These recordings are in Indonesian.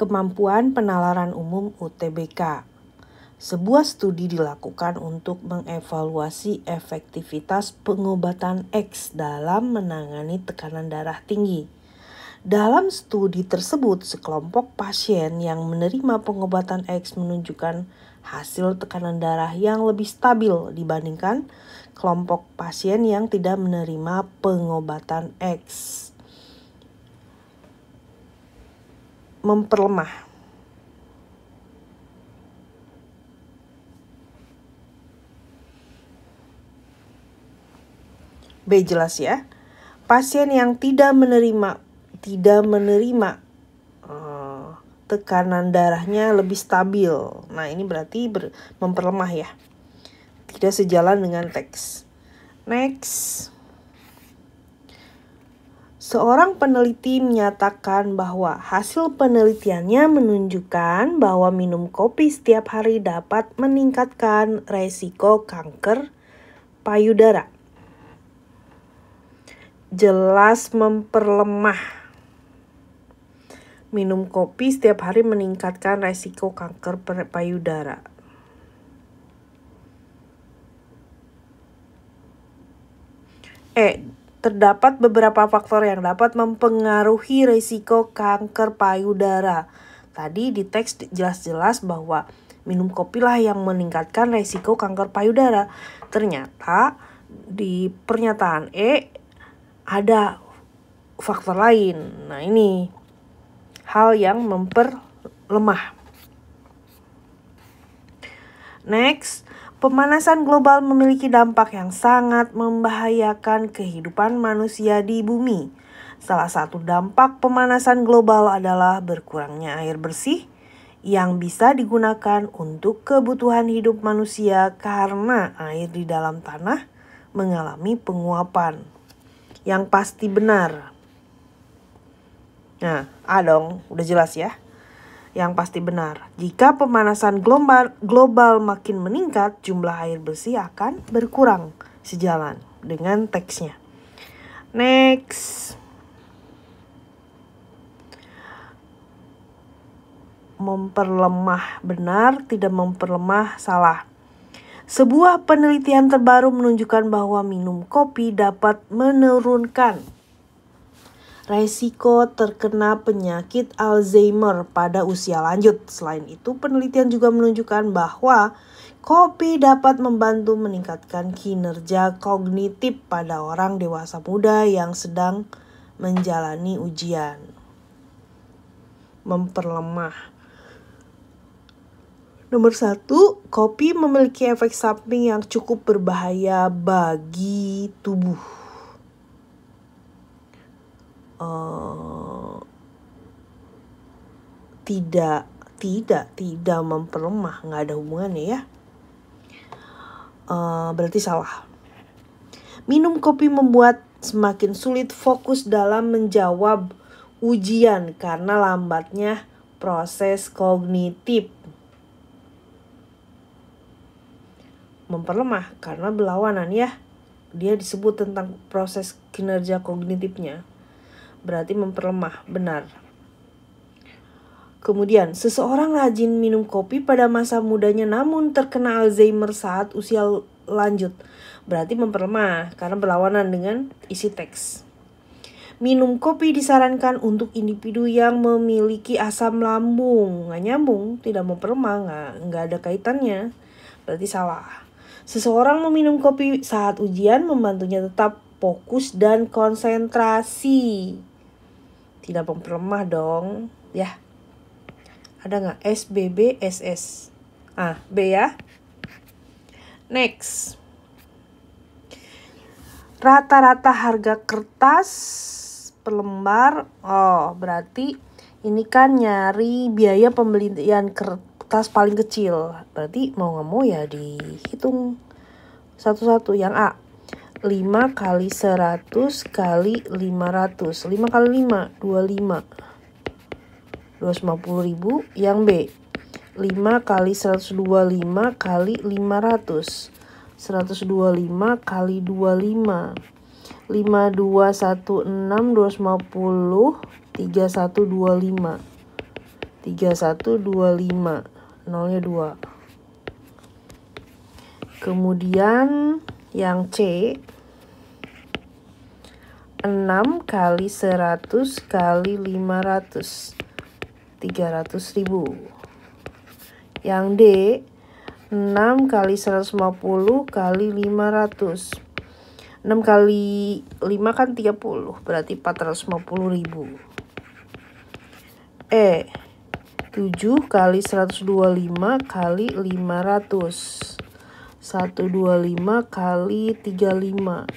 Kemampuan penalaran umum UTBK. Sebuah studi dilakukan untuk mengevaluasi efektivitas pengobatan X dalam menangani tekanan darah tinggi. Dalam studi tersebut, sekelompok pasien yang menerima pengobatan X menunjukkan hasil tekanan darah yang lebih stabil dibandingkan kelompok pasien yang tidak menerima pengobatan X. Memperlemah. B jelas ya. Pasien yang tidak menerima tekanan darahnya lebih stabil. Nah, ini berarti memperlemah ya. Tidak sejalan dengan teks. Next. Seorang peneliti menyatakan bahwa hasil penelitiannya menunjukkan bahwa minum kopi setiap hari dapat meningkatkan resiko kanker payudara. Jelas memperlemah. Minum kopi setiap hari meningkatkan resiko kanker payudara. Terdapat beberapa faktor yang dapat mempengaruhi risiko kanker payudara. Tadi di teks jelas-jelas bahwa minum kopi lah yang meningkatkan risiko kanker payudara. Ternyata di pernyataan ada faktor lain. Nah, ini hal yang memperlemah. Next. Pemanasan global memiliki dampak yang sangat membahayakan kehidupan manusia di bumi. Salah satu dampak pemanasan global adalah berkurangnya air bersih yang bisa digunakan untuk kebutuhan hidup manusia karena air di dalam tanah mengalami penguapan. Yang pasti benar. Nah, dong, udah jelas ya. Yang pasti benar, jika pemanasan global makin meningkat, jumlah air bersih akan berkurang sejalan dengan teksnya. Next. Memperlemah benar, tidak memperlemah salah. Sebuah penelitian terbaru menunjukkan bahwa minum kopi dapat menurunkan resiko terkena penyakit Alzheimer pada usia lanjut. Selain itu, penelitian juga menunjukkan bahwa kopi dapat membantu meningkatkan kinerja kognitif pada orang dewasa muda yang sedang menjalani ujian. Memperlemah. Nomor 1, kopi memiliki efek samping yang cukup berbahaya bagi tubuh. Tidak memperlemah, nggak ada hubungannya ya. Berarti salah. Minum kopi membuat semakin sulit fokus dalam menjawab ujian karena lambatnya proses kognitif. Memperlemah karena berlawanan ya. Dia disebut tentang proses kinerja kognitifnya. Berarti memperlemah, benar. Kemudian, seseorang rajin minum kopi pada masa mudanya namun terkena Alzheimer saat usia lanjut. Berarti memperlemah karena berlawanan dengan isi teks. Minum kopi disarankan untuk individu yang memiliki asam lambung. Nggak nyambung, tidak memperlemah, nggak ada kaitannya. Berarti salah. Seseorang meminum kopi saat ujian membantunya tetap fokus dan konsentrasi. Tidak memperlemah dong, ya. Ada nggak? SBB, SS. B ya. Next. Rata-rata harga kertas per lembar. Berarti ini kan nyari biaya pembelian kertas paling kecil. Berarti mau nggak mau ya dihitung satu-satu. Yang A. 5 kali 100 kali 500. 5 kali 5, 25. 250.000. Yang B. 5 kali 125 kali 500. 125 kali 25. 5216 250 3125. 3125. Nolnya 2. Kemudian yang C, 6 kali 100 kali 500, 300.000. Yang D, 6 kali 150 kali 500. 6 kali 5 kan 30, berarti 450.000. E, 7 kali 125 kali 500. 125 kali 35.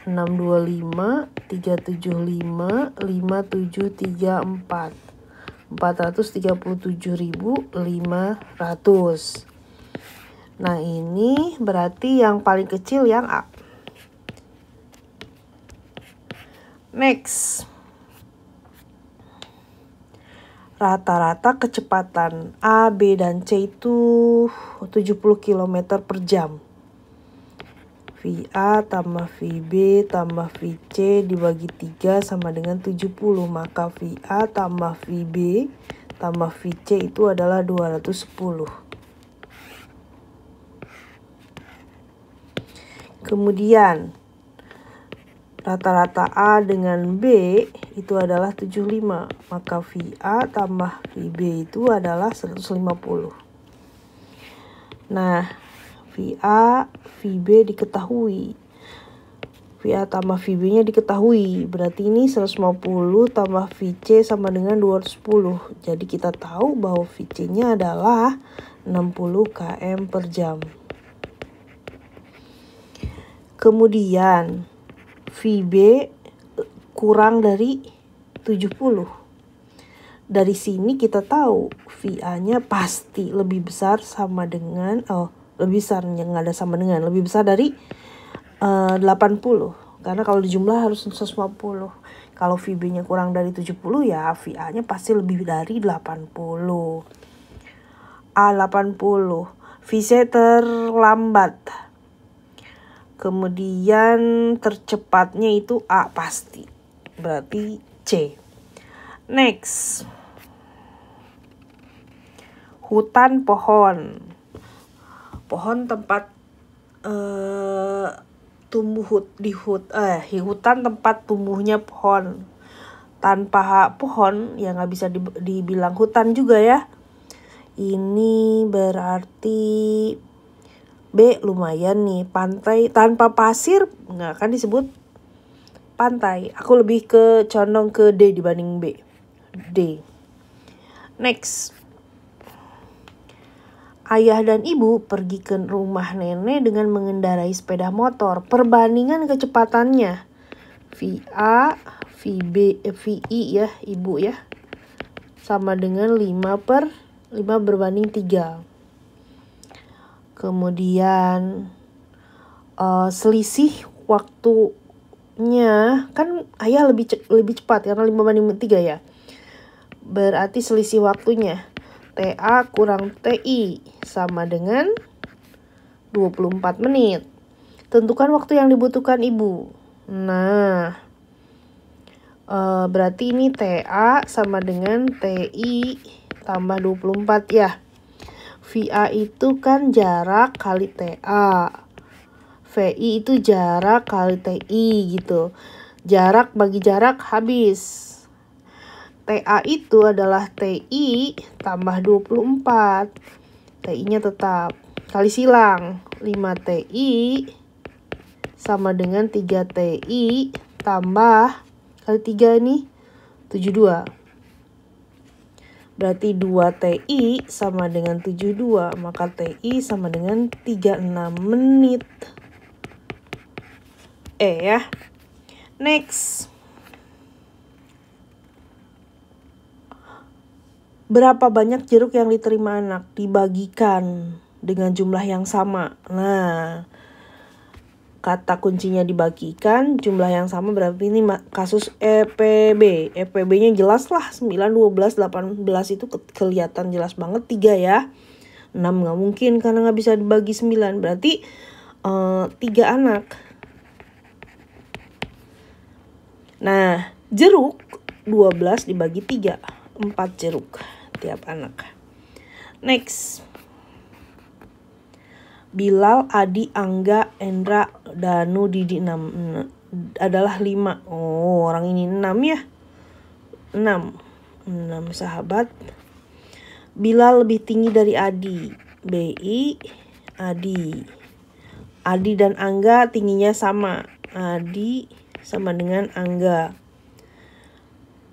625, 375, 5734. 437.500. Nah, ini berarti yang paling kecil yang A. Next. Rata-rata kecepatan A, B, dan C itu 70 km per jam. VA tambah VB tambah VC dibagi 3 sama dengan 70. Maka VA tambah VB tambah VC itu adalah 210. Kemudian rata-rata A dengan B itu adalah 75. Maka VA tambah VB itu adalah 150. Nah, VA, VB diketahui. VA tambah VB-nya diketahui. Berarti ini 150 tambah VC sama dengan 210. Jadi kita tahu bahwa VC-nya adalah 60 km per jam. Kemudian VB kurang dari 70. Dari sini kita tahu VA-nya pasti lebih besar sama dengan lebih besar, yang ada sama dengan lebih besar dari 80. Karena kalau dijumlah harus 150. Kalau VB-nya kurang dari 70 ya VA-nya pasti lebih dari 80. A 80. VC terlambat. Kemudian tercepatnya itu A pasti. Berarti C. Next. Hutan pohon. Pohon tempat hutan tempat tumbuhnya pohon. Tanpa pohon ya nggak bisa dibilang hutan juga ya. Ini berarti B lumayan nih. Pantai tanpa pasir nggak akan disebut pantai. Aku lebih condong ke D dibanding B. D. Next. Ayah dan ibu pergi ke rumah nenek dengan mengendarai sepeda motor. Perbandingan kecepatannya. VA, VB, VI ya, ibu ya. Sama dengan 5 berbanding 3. Kemudian selisih waktunya kan ayah lebih cepat karena 5 banding 3 ya. Berarti selisih waktunya TA kurang TI sama dengan 24 menit. Tentukan waktu yang dibutuhkan ibu. Nah, berarti ini TA sama dengan TI tambah 24 ya. VA itu kan jarak kali TA. VI itu jarak kali TI gitu. Jarak bagi jarak habis. TA itu adalah TI tambah 24. TI-nya tetap. Kali silang. 5 TI sama dengan 3 TI tambah kali 3 ini 72. Berarti 2 TI sama dengan 72. Maka TI sama dengan 36 menit. Ya. Next. Berapa banyak jeruk yang diterima anak? Dibagikan dengan jumlah yang sama. Nah, kata kuncinya dibagikan, jumlah yang sama berarti ini kasus EPB. EPB-nya jelas lah, 9, 12, 18 itu kelihatan jelas banget. 3 ya. 6 nggak mungkin karena nggak bisa dibagi 9. Berarti 3 anak. Nah, jeruk 12 dibagi 3. 4 jeruk tiap anak. Next. Bilal, Adi, Angga, Endra, Danu, Didi 6 adalah 5. Oh, orang ini 6 ya. 6 sahabat. Bilal lebih tinggi dari Adi. BI, Adi. Adi dan Angga tingginya sama. Adi sama dengan Angga.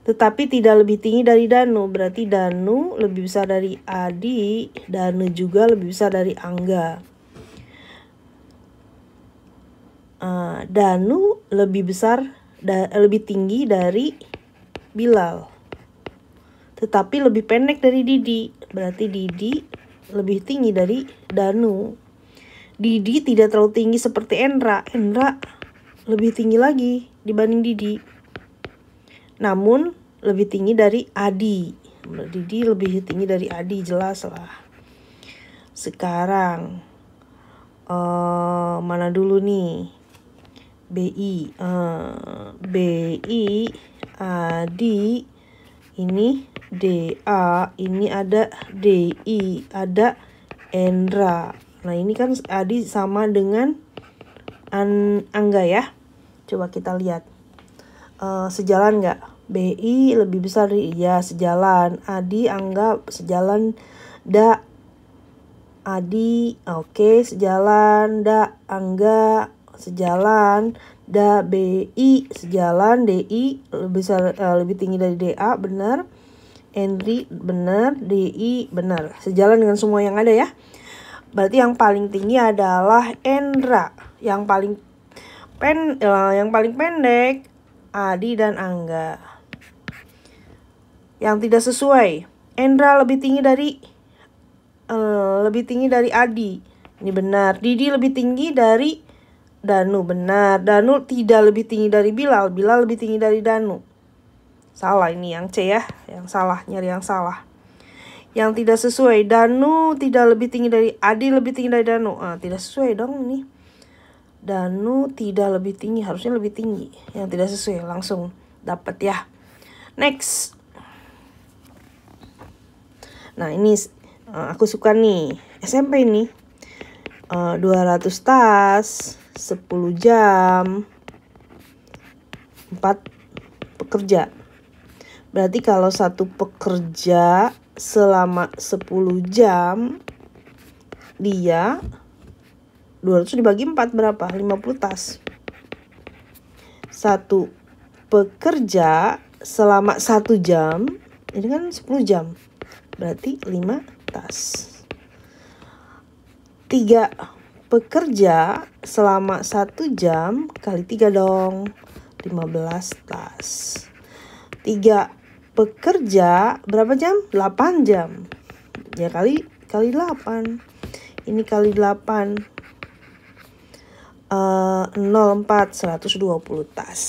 Tetapi tidak lebih tinggi dari Danu. Berarti Danu lebih besar dari Adi. Danu juga lebih besar dari Angga. Danu lebih besar, lebih tinggi dari Bilal. Tetapi lebih pendek dari Didi. Berarti Didi lebih tinggi dari Danu. Didi tidak terlalu tinggi seperti Endra. Endra lebih tinggi lagi dibanding Didi. Namun lebih tinggi dari Adi. Didi lebih tinggi dari Adi, jelas lah. Sekarang mana dulu nih? BI, Adi, ini DA, ini ada DI, ada Endra. Nah ini kan Adi sama dengan Angga ya. Coba kita lihat. Sejalan nggak? BI lebih besar dari, ya sejalan. Adi, Angga sejalan. Adi, oke, sejalan. Angga sejalan. BI sejalan. DI lebih tinggi dari DA, benar. Endri benar. DI benar. Sejalan dengan semua yang ada ya. Berarti yang paling tinggi adalah Endra. Yang paling pendek Adi dan Angga. Yang tidak sesuai, Endra lebih tinggi dari Adi. Ini benar. Didi lebih tinggi dari Danu, benar. Danu tidak lebih tinggi dari Bilal. Bilal lebih tinggi dari Danu. Salah ini yang C ya. Yang salah, nyari yang salah. Yang tidak sesuai, Danu tidak lebih tinggi dari Adi, lebih tinggi dari Danu. Tidak sesuai dong ini. Danu tidak lebih tinggi, harusnya lebih tinggi. Yang tidak sesuai, langsung dapat ya. Next. Nah ini aku suka nih. SMP nih. 200 tas, 10 jam, 4 pekerja. Berarti kalau satu pekerja selama 10 jam, dia 200 dibagi 4 berapa? 50 tas. Satu pekerja selama 1 jam, ini kan 10 jam. Berarti 5 tas. 3 pekerja selama 1 jam kali 3 dong. 15 tas. 3 pekerja berapa jam? 8 jam. Ya kali 8. Ini kali 8. 04 120 tas.